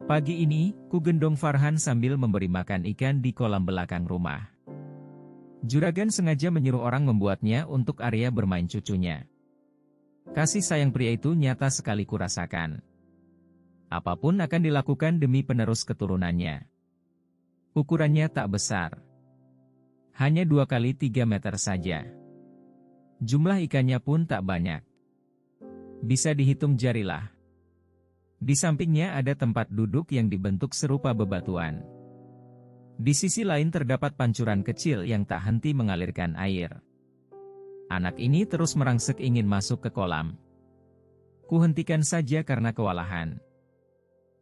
Pagi ini, ku gendong Farhan sambil memberi makan ikan di kolam belakang rumah. Juragan sengaja menyuruh orang membuatnya untuk area bermain cucunya. Kasih sayang pria itu nyata sekali kurasakan. Apapun akan dilakukan demi penerus keturunannya. Ukurannya tak besar. Hanya 2 kali 3 meter saja. Jumlah ikannya pun tak banyak. Bisa dihitung jarilah. Di sampingnya ada tempat duduk yang dibentuk serupa bebatuan. Di sisi lain terdapat pancuran kecil yang tak henti mengalirkan air. Anak ini terus merangsek ingin masuk ke kolam. Kuhentikan saja karena kewalahan.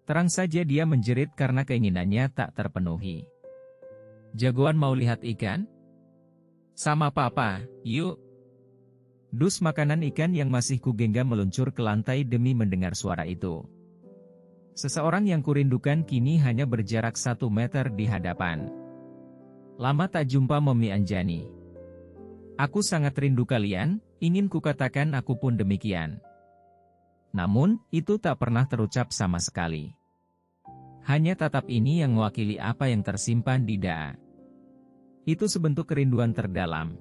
Terang saja dia menjerit karena keinginannya tak terpenuhi. Jagoan mau lihat ikan? Sama papa, yuk. Dus makanan ikan yang masih kugenggam meluncur ke lantai demi mendengar suara itu. Seseorang yang kurindukan kini hanya berjarak 1 meter di hadapan. Lama tak jumpa Mami Anjani. Aku sangat rindu kalian, ingin kukatakan aku pun demikian. Namun, itu tak pernah terucap sama sekali. Hanya tatap ini yang mewakili apa yang tersimpan di dada. Itu sebentuk kerinduan terdalam.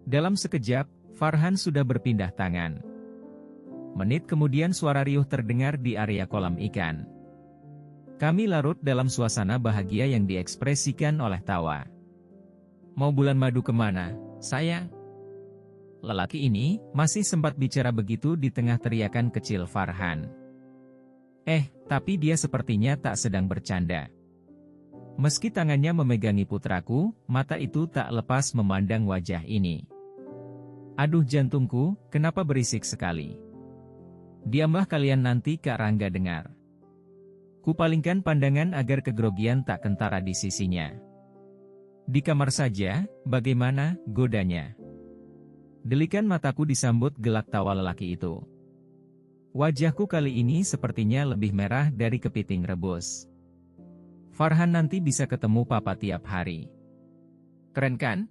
Dalam sekejap, Farhan sudah berpindah tangan. Menit kemudian suara riuh terdengar di area kolam ikan. Kami larut dalam suasana bahagia yang diekspresikan oleh tawa. Mau bulan madu kemana, sayang? Lelaki ini masih sempat bicara begitu di tengah teriakan kecil Farhan. Tapi dia sepertinya tak sedang bercanda. Meski tangannya memegangi putraku, mata itu tak lepas memandang wajah ini. Aduh jantungku, kenapa berisik sekali? Diamlah kalian nanti Kak Rangga dengar. Kupalingkan pandangan agar kegrogian tak kentara di sisinya. Di kamar saja, bagaimana, godanya? Delikan mataku disambut gelak tawa lelaki itu. Wajahku kali ini sepertinya lebih merah dari kepiting rebus. Farhan nanti bisa ketemu papa tiap hari. Keren kan?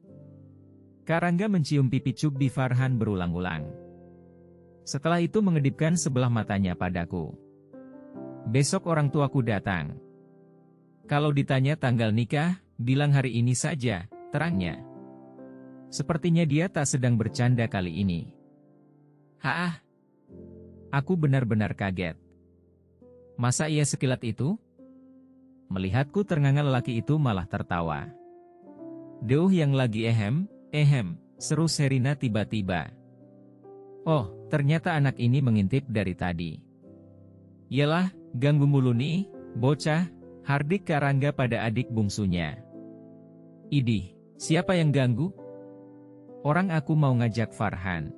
Kak Rangga mencium pipi Cukdi Farhan berulang-ulang. Setelah itu mengedipkan sebelah matanya padaku. Besok orang tuaku datang. Kalau ditanya tanggal nikah, bilang hari ini saja, terangnya. Sepertinya dia tak sedang bercanda kali ini. Haah. Aku benar-benar kaget. Masa ia sekilat itu? Melihatku ternganga lelaki itu malah tertawa. Deuh yang lagi ehem, seru Sherina tiba-tiba. Oh, ternyata anak ini mengintip dari tadi. Yalah, ganggu mulu nih, bocah, hardik Kak Rangga pada adik bungsunya. Idih, siapa yang ganggu? Orang aku mau ngajak Farhan.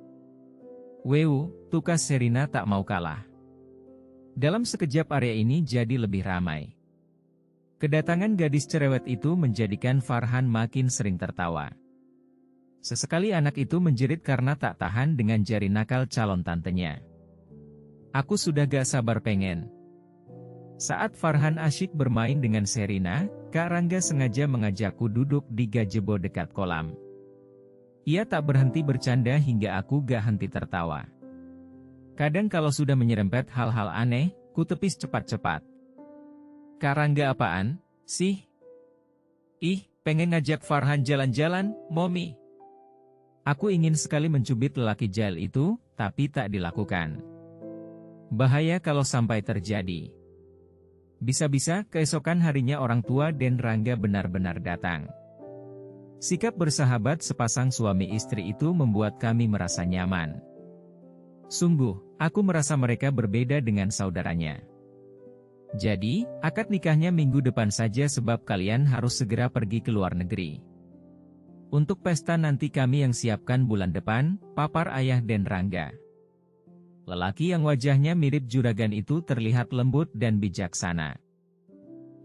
Weu, tukas Sherina tak mau kalah. Dalam sekejap area ini jadi lebih ramai. Kedatangan gadis cerewet itu menjadikan Farhan makin sering tertawa. Sesekali anak itu menjerit karena tak tahan dengan jari nakal calon tantenya. Aku sudah gak sabar pengen. Saat Farhan asyik bermain dengan Sherina, Kak Rangga sengaja mengajakku duduk di gazebo dekat kolam. Ia tak berhenti bercanda hingga aku gak henti tertawa. Kadang kalau sudah menyerempet hal-hal aneh, ku tepis cepat-cepat. Kak Rangga apaan, sih? Ih, pengen ngajak Farhan jalan-jalan, Momi. Aku ingin sekali mencubit lelaki jahil itu, tapi tak dilakukan. Bahaya kalau sampai terjadi. Bisa-bisa keesokan harinya orang tua dan Rangga benar-benar datang. Sikap bersahabat sepasang suami istri itu membuat kami merasa nyaman. Sungguh, aku merasa mereka berbeda dengan saudaranya. Jadi, akad nikahnya minggu depan saja sebab kalian harus segera pergi ke luar negeri. Untuk pesta nanti kami yang siapkan bulan depan, papar ayah dan Rangga. Lelaki yang wajahnya mirip juragan itu terlihat lembut dan bijaksana.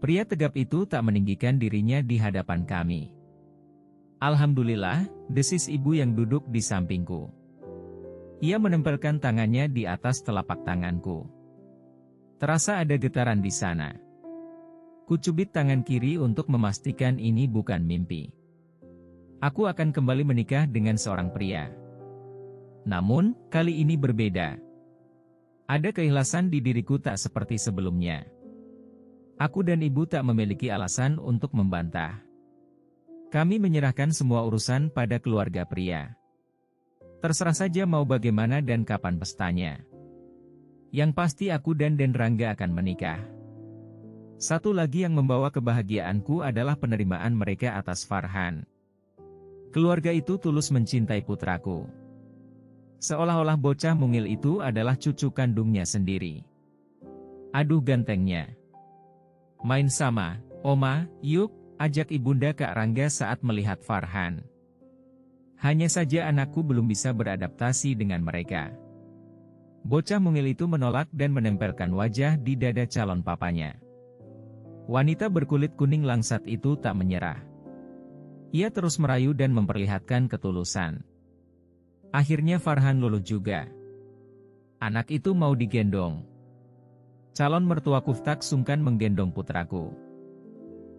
Pria tegap itu tak meninggikan dirinya di hadapan kami. Alhamdulillah, desis ibu yang duduk di sampingku. Ia menempelkan tangannya di atas telapak tanganku. Terasa ada getaran di sana. Kucubit tangan kiri untuk memastikan ini bukan mimpi. Aku akan kembali menikah dengan seorang pria. Namun, kali ini berbeda. Ada keikhlasan di diriku tak seperti sebelumnya. Aku dan ibu tak memiliki alasan untuk membantah. Kami menyerahkan semua urusan pada keluarga pria. Terserah saja mau bagaimana dan kapan pestanya. Yang pasti aku dan Den Rangga akan menikah. Satu lagi yang membawa kebahagiaanku adalah penerimaan mereka atas Farhan. Keluarga itu tulus mencintai putraku. Seolah-olah bocah mungil itu adalah cucu kandungnya sendiri. Aduh gantengnya. Main sama, Oma, yuk, ajak ibunda Kak Rangga saat melihat Farhan. Hanya saja anakku belum bisa beradaptasi dengan mereka. Bocah mungil itu menolak dan menempelkan wajah di dada calon papanya. Wanita berkulit kuning langsat itu tak menyerah. Ia terus merayu dan memperlihatkan ketulusan. Akhirnya Farhan luluh juga. Anak itu mau digendong. Calon mertua Kuftak sungkan menggendong putraku.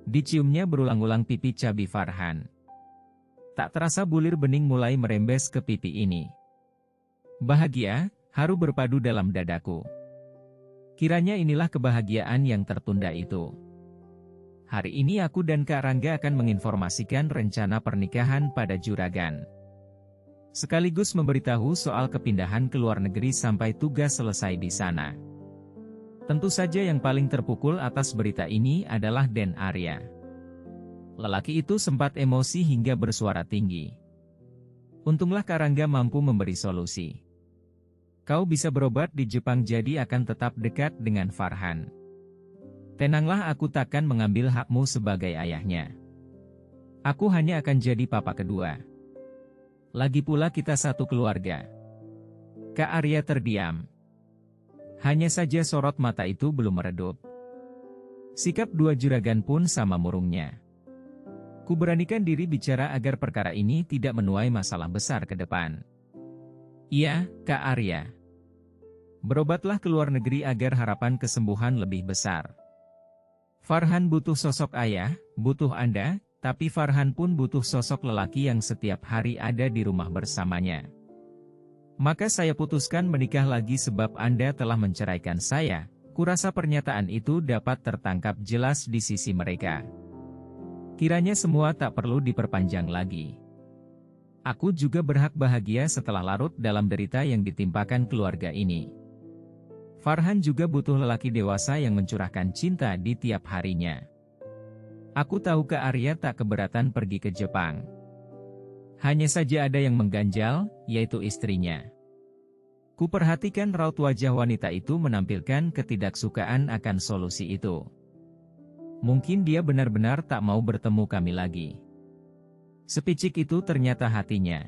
Diciumnya berulang-ulang pipi cabi Farhan. Tak terasa bulir bening mulai merembes ke pipi ini. Bahagia, haru berpadu dalam dadaku. Kiranya inilah kebahagiaan yang tertunda itu. Hari ini aku dan Kak Rangga akan menginformasikan rencana pernikahan pada Juragan. Sekaligus memberitahu soal kepindahan ke luar negeri sampai tugas selesai di sana. Tentu saja yang paling terpukul atas berita ini adalah Den Arya. Lelaki itu sempat emosi hingga bersuara tinggi. Untunglah Kak Rangga mampu memberi solusi. Kau bisa berobat di Jepang jadi akan tetap dekat dengan Farhan. Tenanglah, aku takkan mengambil hakmu sebagai ayahnya. Aku hanya akan jadi papa kedua. Lagi pula kita satu keluarga. Kak Arya terdiam. Hanya saja sorot mata itu belum meredup. Sikap dua juragan pun sama murungnya. Ku beranikan diri bicara agar perkara ini tidak menuai masalah besar ke depan. Iya, Kak Arya. Berobatlah ke luar negeri agar harapan kesembuhan lebih besar. Farhan butuh sosok ayah, butuh Anda, tapi Farhan pun butuh sosok lelaki yang setiap hari ada di rumah bersamanya. Maka saya putuskan menikah lagi sebab Anda telah menceraikan saya. Kurasa pernyataan itu dapat tertangkap jelas di sisi mereka. Kiranya semua tak perlu diperpanjang lagi. Aku juga berhak bahagia setelah larut dalam derita yang ditimpakan keluarga ini. Farhan juga butuh lelaki dewasa yang mencurahkan cinta di tiap harinya. Aku tahu Kak Arya tak keberatan pergi ke Jepang. Hanya saja ada yang mengganjal, yaitu istrinya. Kuperhatikan raut wajah wanita itu menampilkan ketidaksukaan akan solusi itu. Mungkin dia benar-benar tak mau bertemu kami lagi. Sepicik itu ternyata hatinya.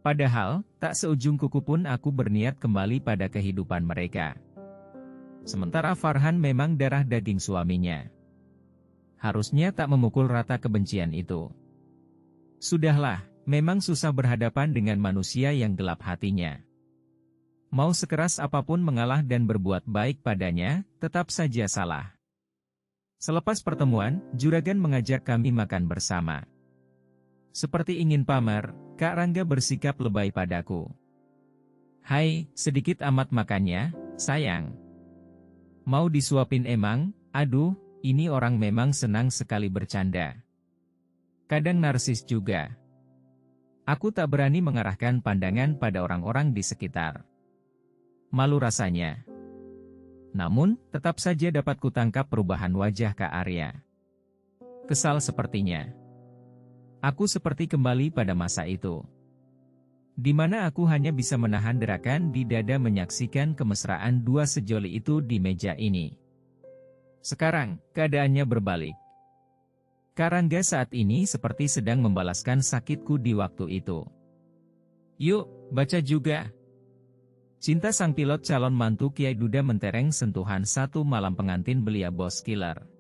Padahal, tak seujung kuku pun aku berniat kembali pada kehidupan mereka. Sementara Farhan memang darah daging suaminya. Harusnya tak memukul rata kebencian itu. Sudahlah, memang susah berhadapan dengan manusia yang gelap hatinya. Mau sekeras apapun mengalah dan berbuat baik padanya, tetap saja salah. Selepas pertemuan, Juragan mengajak kami makan bersama. Seperti ingin pamer, Kak Rangga bersikap lebay padaku. Hai, sedikit amat makannya, sayang. Mau disuapin emang? Aduh, ini orang memang senang sekali bercanda. Kadang narsis juga. Aku tak berani mengarahkan pandangan pada orang-orang di sekitar. Malu rasanya. Namun, tetap saja dapat kutangkap perubahan wajah Kak Arya. Kesal sepertinya. Aku seperti kembali pada masa itu. Di mana aku hanya bisa menahan derakan di dada menyaksikan kemesraan dua sejoli itu di meja ini. Sekarang, keadaannya berbalik. Kak Rangga saat ini seperti sedang membalaskan sakitku di waktu itu. Yuk, baca juga. Cinta sang pilot calon mantu Kiai Duda mentereng sentuhan satu malam pengantin belia Bos Killer.